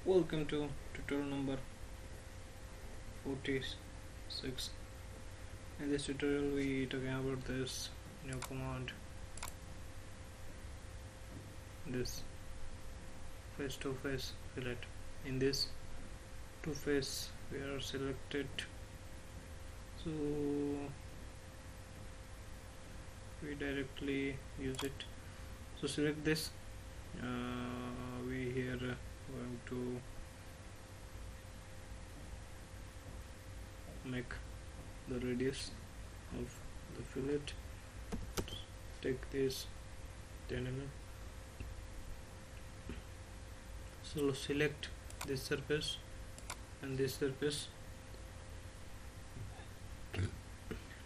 Welcome to tutorial number 46. In this tutorial we talking about this new command, this face-to-face fillet. In this two-face we are selected, so we directly use it. So select this. We here going to make the radius of the fillet. Take this 10 mm. So select this surface and this surface.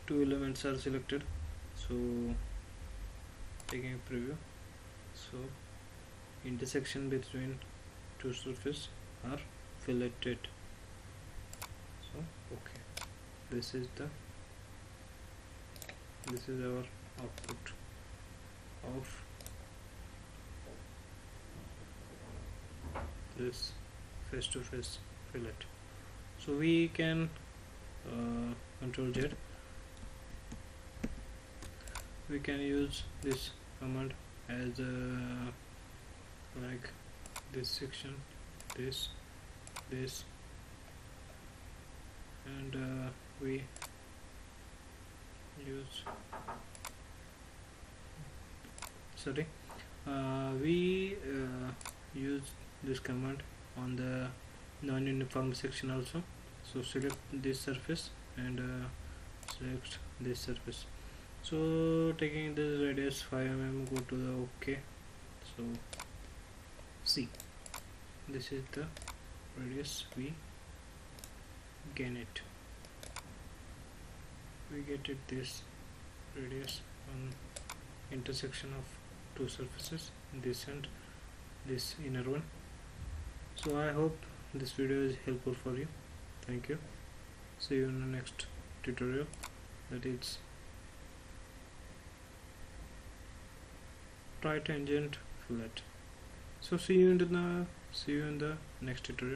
Two elements are selected, so taking a preview. So intersection between two surfaces are filleted. So okay, this is our output of this face-to-face fillet. So we can Control Z. We can use this command as like this section, this, and we use use this command on the non-uniform section also. So select this surface and select this surface. So taking this radius 5 mm, go to the OK. So see, this is the radius we gain it. We get it this radius on intersection of two surfaces, this and this inner one. So I hope this video is helpful for you. Thank you. See you in the next tutorial, that is tangent fillet. So see you in the next tutorial.